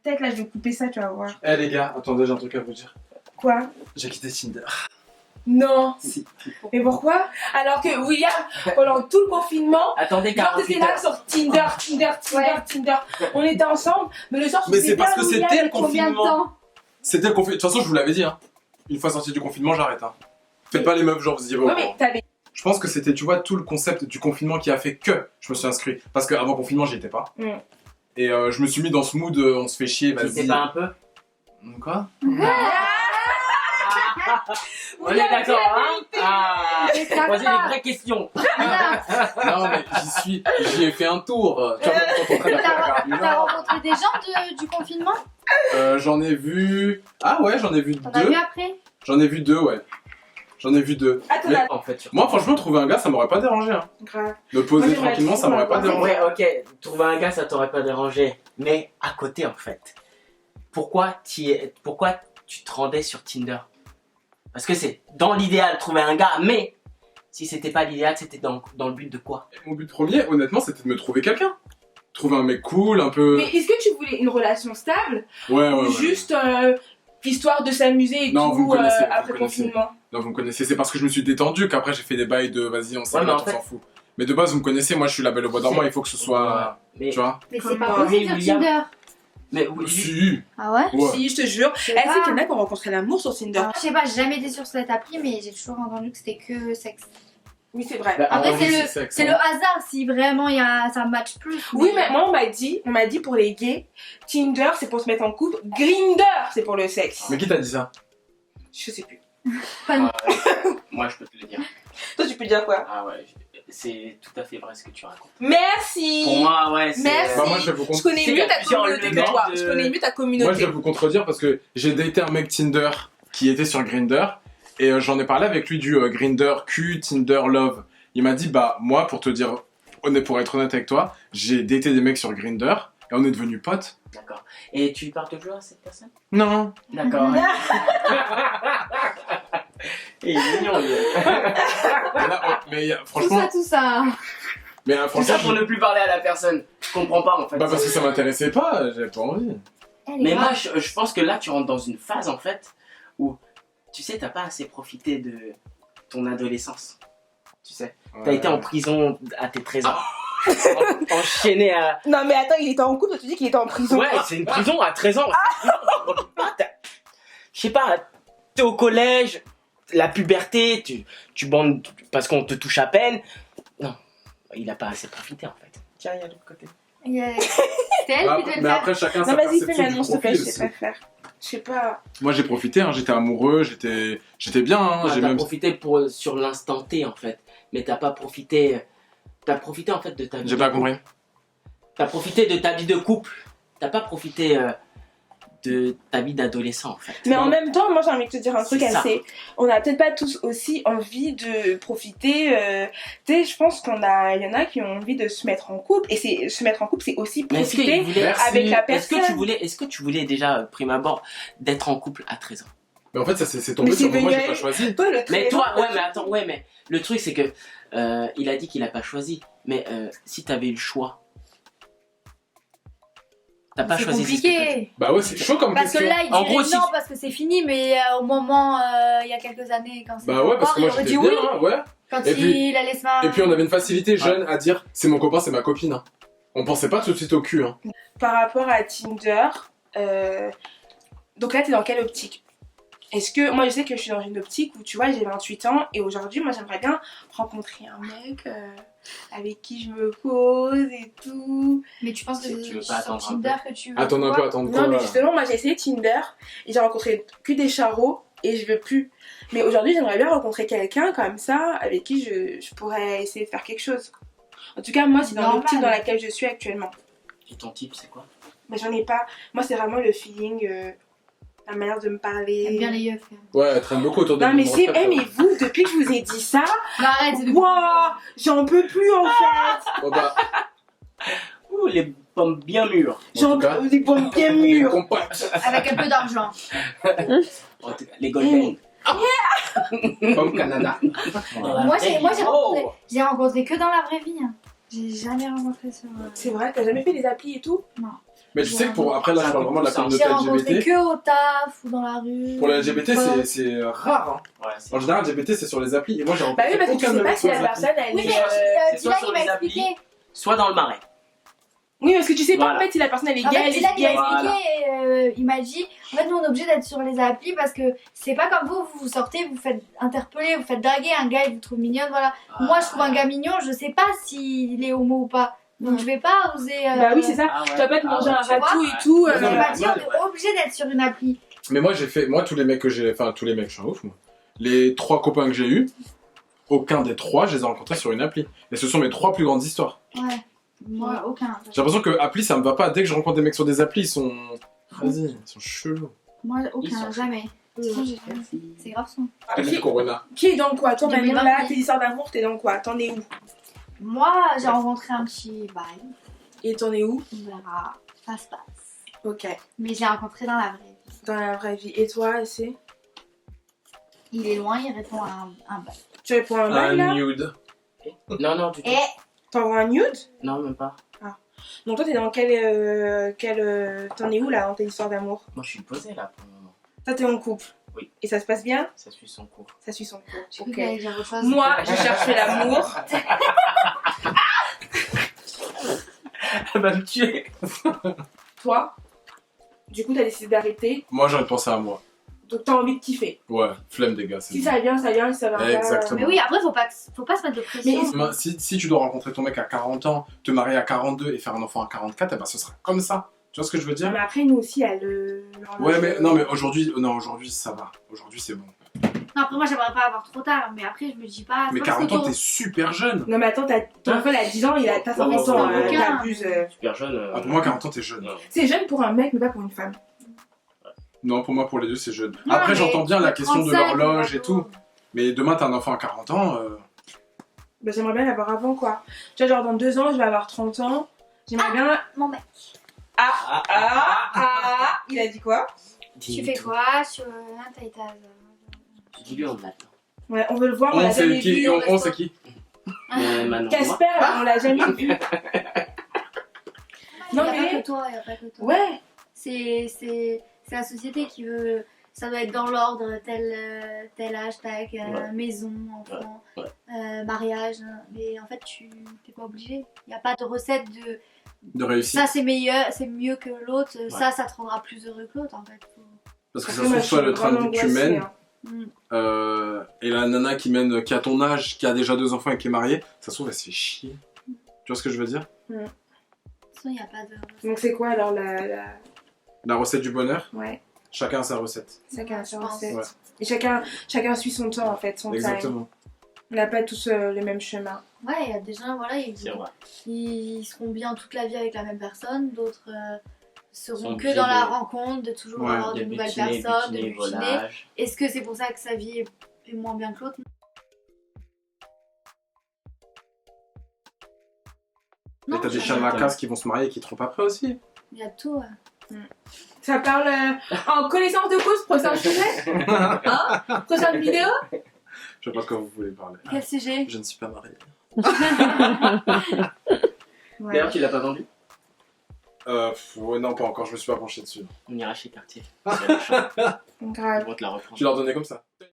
tête là, je vais couper ça, tu vas voir. Eh les gars, attendez, j'ai un truc à vous dire. Quoi? J'ai quitté Tinder. Non. Si. Mais pourquoi? Alors que William, pendant tout le confinement, Attendez, genre 48 t'étais là heures. sur Tinder. On était ensemble, mais le soir, tu Mais faisais c'est parce bien, que William, c'était le Combien de confinement. temps? C'était le confinement. De toute façon, je vous l'avais dit. Hein. Une fois sorti du confinement, j'arrête. Hein. Faites pas les meufs, genre vous y Ouais, mais t'avais. Je pense que c'était, tu vois, tout le concept du confinement qui a fait que je me suis inscrit. Parce qu'avant confinement, j'y étais pas. Mm. Et je me suis mis dans ce mood, on se fait chier, Tu vas-y. sais pas un peu? Quoi? On est d'accord, hein? Ah, Mais ça posez va. les vraies questions. Voilà. Non, mais j'y ai fait un tour. Tu vois, quand on traîne T'as avec t'as rencontré des gens du confinement? J'en ai vu. Ah ouais, j'en ai vu T'en as deux. vu après? J'en ai vu deux, ouais. J'en ai vu deux. Attends, Mais attends. En fait, sur- moi, franchement, trouver un gars, ça m'aurait pas dérangé. Hein. Grave. Me poser Moi, j'aimerais tranquillement, trop ça m'aurait pas avoir dérangé. Ouais, ok, trouver un gars, ça t'aurait pas dérangé. Mais à côté, en fait, pourquoi tu te rendais sur Tinder? Parce que c'est dans l'idéal trouver un gars, mais si c'était pas l'idéal, c'était dans le but de quoi? Mon but premier, honnêtement, c'était de me trouver quelqu'un. Trouver un mec cool, un peu. Mais est-ce que tu voulais une relation stable Ouais, ou juste histoire de s'amuser et Non, vous tout me connaissez, vous après me connaissez. confinement? Non, vous me connaissez, c'est parce que je me suis détendu qu'après j'ai fait des bails de vas-y, on Ouais, mais en s'en fait- fout. Mais de base, vous me connaissez, moi je suis la belle au bois dormant, il faut que ce soit. Mais, Tu vois? Mais c'est Comme pas moi. possible sur William. Tinder. mais oui, Si. Ah ouais? Ouais. Si, je te jure. sais Elle sait pas. qu'il y en a qui ont rencontré l'amour sur Tinder. Je sais pas, j'ai jamais été sur cette appli, mais j'ai toujours entendu que c'était que sexe. Oui, c'est vrai. bah, Après, en- c'est le hasard si vraiment ça match plus. Oui, mais moi, on m'a dit pour les gays, Tinder, c'est pour se mettre en couple. Grindr, c'est pour le sexe. Mais qui t'a dit ça? Je sais plus. Pas nous. moi, je peux te le dire. Toi, tu peux dire quoi? Ah ouais, c'est tout à fait vrai ce que tu racontes. Merci. Pour moi, ouais, c'est... Merci. Bah, moi je vais vous Je contre- connais C'est mieux ta plusieurs communauté que legs toi. de- Je connais mieux ta Moi je communauté. vais vous contredire parce que j'ai daté un mec Tinder qui était sur Grindr et j'en ai parlé avec lui du Grindr Q, Tinder Love. Il m'a dit bah moi pour être honnête avec toi, j'ai daté des mecs sur Grindr et on est devenus potes. D'accord. Et tu parles toujours à cette personne? Non. D'accord. Il est mignon, lui. Mais Tout franchement, ça. mais Tout franchement, ça pour ne plus parler à la personne. Je comprends pas, en fait. bah parce que ça m'intéressait pas, j'avais pas envie. Mais moi, je pense que là, tu rentres dans une phase, en fait, où, tu sais, t'as pas assez profité de ton adolescence. Tu sais, t'as été en prison à tes 13 ans. Enchaîné à... Non, mais attends, il était en couple, tu dis qu'il était en prison. Ouais, c'est une prison à 13 ans. Je sais pas, t'es au collège, la puberté, tu bandes parce qu'on te touche à peine. Non, il a pas assez profité, en fait. Tiens, il y a l'autre côté. C'était elle Ah, qui devait le mais faire. après chacun Non, sa vas-y, fais perception du l'annonce, s'il te plaît, profil je sais aussi. pas faire. Je sais pas. Moi j'ai profité, hein, j'étais amoureux, j'étais bien, hein, Ah, j'ai t'as même. profité sur l'instant T, en fait. Mais t'as pas profité... T'as profité, en fait, de ta vie. J'ai de pas couple. compris. T'as profité de ta vie de couple. T'as pas profité de ta vie d'adolescent, en fait. Mais en même temps, moi j'ai envie de te dire un truc C'est ça. assez. On a peut-être pas tous aussi envie de profiter. Tu sais, je pense il y en a qui ont envie de se mettre en couple. Et se mettre en couple, c'est aussi Mais est-ce profiter qu'il voulait... Merci. avec la Est-ce personne. que tu voulais déjà, prime abord, d'être en couple à 13 ans? Mais en fait ça c'est tombé Mais sur c'est moi, j'ai venu pas à- choisi. Toi, le Mais très toi, long, ouais, mais attends, ouais, mais le truc c'est que il a dit qu'il a pas choisi. Mais si t'avais eu le choix, t'as pas C'est choisi. c'est ce que t'as dit. compliqué. Bah ouais, c'est chaud comme Parce que question. là, il En dirait gros, si- non parce que c'est fini, mais au moment, il y a quelques années, quand c'était Bah ouais, parce que encore, moi il aurait j'étais dit bien, oui. hein, ouais. Quand Et puis- il allait se marier. Et puis on avait une facilité jeune à dire c'est mon copain, c'est ma copine. Hein. On pensait pas tout de suite au cul. Hein. Par rapport à Tinder, donc là, t'es dans quelle optique? Est-ce que moi je sais que je suis dans une optique où tu vois j'ai 28 ans et aujourd'hui moi j'aimerais bien rencontrer un mec avec qui je me pose et tout. Mais tu penses que Tu veux c'est pas sur attendre un Tinder que tu veux Attendre un peu, quoi attendre Non quoi mais là. justement moi j'ai essayé Tinder et j'ai rencontré que des charros et je veux plus. Mais aujourd'hui j'aimerais bien rencontrer quelqu'un comme ça avec qui je pourrais essayer de faire quelque chose. En tout cas moi c'est dans Normal. l'optique dans laquelle je suis actuellement. Et ton type c'est quoi? Mais j'en ai pas. Moi c'est vraiment le feeling, la manière de me parler. J'aime bien les yeux, frère. Ouais, elle traîne beaucoup autour de Non nous, mais moi, c'est... très, très mais vous, depuis que je vous ai dit ça, Non, arrête, c'est de waouh, j'en peux plus en fait. Bon, bah, Ouh, les pommes bien mûres. J'en tout cas, peux des pommes bien les mûres. compotes. Avec un peu d'argent. En tout cas, les golden. Comme Canada. Moi, Oh. j'ai rencontré que dans la vraie vie. Hein. J'ai jamais rencontré sur. C'est vrai, t'as jamais fait des applis et tout? Mais tu sais que pour. Après, là, je parle vraiment de la J'ai communauté J'ai rencontré LGBT. que au taf ou dans la rue. Pour les LGBT, Voilà. c'est rare. Hein. Ouais, c'est En général, LGBT, c'est sur les applis. Et moi, j'ai Bah rencontré oui, parce que tu aucun sais mec pas si sur les la applis. personne elle Oui, est. mais c'est soit Dylan, sur il m'a les applis. expliqué. soit dans le marais. Oui, parce que tu sais pas Voilà. en fait si la personne elle est En gay, fait, Dylan, il m'a lesbienne. Voilà. expliqué et il m'a dit en fait, nous, on est obligé d'être sur les applis parce que c'est pas comme vous sortez, vous faites interpeller, vous faites draguer, un gars, il vous trouve mignonne, voilà. Moi, je trouve un gars mignon, je sais pas s'il est homo ou pas. Donc, je vais pas oser. Bah oui, c'est ça. Ah ouais. Tu vas pas te manger un ouais. ratou et tout. Ouais, Il non, mais- m'a dit on est obligé d'être sur une appli. Mais moi, tous les mecs que j'ai. Enfin, tous les mecs, je suis un ouf, moi. Les 3 copains que j'ai eus, aucun des 3, je les ai rencontrés sur une appli. Et ce sont mes 3 plus grandes histoires. Ouais. Moi, aucun. J'ai l'impression que appli, ça me va pas. Dès que je rencontre des mecs sur des applis, ils sont. Vas-y, ils sont chelous. Moi, Ils aucun, sont- jamais. C'est grave son. Appli Corona. Qui est dans quoi? Toi, J'ai maintenant, vu là, Barbie. tes histoires d'amour, t'es dans quoi? T'en es où? Moi, j'ai rencontré un petit bail. Et t'en es où? On verra. Ça se passe. Ok. Mais j'ai rencontré dans la vraie vie. Dans la vraie vie. Et toi, c'est? Il est loin, il répond à un bail. Tu réponds à un mail là? nude. Non, non, du tout. Et T'envoies un nude? Non, même pas. Donc toi, t'es dans t'en es où là dans tes histoires d'amour? Moi, je suis posé là pour le moment. Toi, t'es en couple? Oui. Et ça se passe bien? Ça suit son cours. Ça suit son cours. j'ai cru Ok. qu'il allait dire autre chose. Moi, je cherchais l'amour. Elle va me tuer. Toi, du coup, t'as décidé d'arrêter. Moi, j'aurais pensé à moi. Donc t'as envie de kiffer. Ouais, flemme des gars. c'est Si bon. ça vient, ça vient. Si ça va pas. Exactement. Mais oui, après, faut pas se mettre de pression. Mais Si tu dois rencontrer ton mec à 40 ans, te marier à 42 et faire un enfant à 44, eh ben ce sera comme ça. Tu vois ce que je veux Non, dire? mais après, nous aussi, il y a le. Ouais, mais non, mais aujourd'hui, ça va. Aujourd'hui, c'est bon. Non, après, moi, j'aimerais pas avoir trop tard. Mais après, je me dis pas. Mais c'est pas 40 ans, trop t'es tôt. super jeune. Non, mais attends, ton enfant, il a 10 ans, t'as 50 Ouais, ans. c'est un bouquin. T'abuses. Super jeune. Ah, pour moi, 40 ans, t'es jeune. Non. C'est jeune pour un mec, mais pas pour une femme. Non, pour moi, pour les deux, c'est jeune. Non, Après, mais j'entends bien la question de 35, l'horloge et bientôt. tout. Mais demain, t'as un enfant à 40 ans. Bah, j'aimerais bien l'avoir avant, quoi. Tu vois, genre dans 2 ans, je vais avoir 30 ans. J'aimerais bien. Mon mec, Il a dit quoi? tu fais quoi sur un taïtaz? Dis-lui on l'attend. Ouais, on veut le voir, on On l'a sait jamais qui, vu. on sait qui. Manon. Casper, on l'a jamais vu. Non, Non, il n'y a mais- pas que toi, il y a pas que toi. Ouais. C'est la société qui veut. Ça doit être dans l'ordre, tel hashtag, Ouais. maison, enfant, Ouais. mariage. Mais en fait, tu n'es pas obligé. Il n'y a pas de recette de De réussir. ça c'est mieux que l'autre, ça te rendra plus heureux que l'autre en fait. Parce que ça Après, se moi, trouve, toi, je le suis train de vraiment vie que tu angoissée, mènes, hein. et la nana qui a ton âge, qui a déjà 2 enfants et qui est mariée, ça se trouve, elle se fait chier. Tu vois ce que je veux dire? De toute façon, il n'y a pas de recette. Donc, c'est quoi alors La recette du bonheur, Ouais, chacun a sa recette. chacun a sa Je pense. recette. Ouais. Et chacun suit son temps en fait, son time. Exactement. On n'a pas tous le même chemin. Ouais, il y a des gens, voilà, C'est vrai. ils seront bien toute la vie avec la même personne, d'autres seront Sont que dans obligés la de- rencontre, de toujours Ouais, avoir de nouvelles personnes, de butiner. volage. Est-ce que c'est pour ça que sa vie est moins bien que l'autre? Mais t'as des ça chiens de va. la casse qui vont se marier et qui trompent après aussi. Il y a tout. Ça parle en connaissance de cause, prochain sujet. Hein? Prochaine vidéo. Je sais pas de quoi vous voulez parler. Quel sujet? Je ne suis pas marié. Ouais. D'ailleurs, tu l'as pas vendu? Ouais, non, pas encore, je me suis pas penché dessus. On ira chez Cartier. Grave. Ils vont te la reprendre. Tu leur donnais comme ça.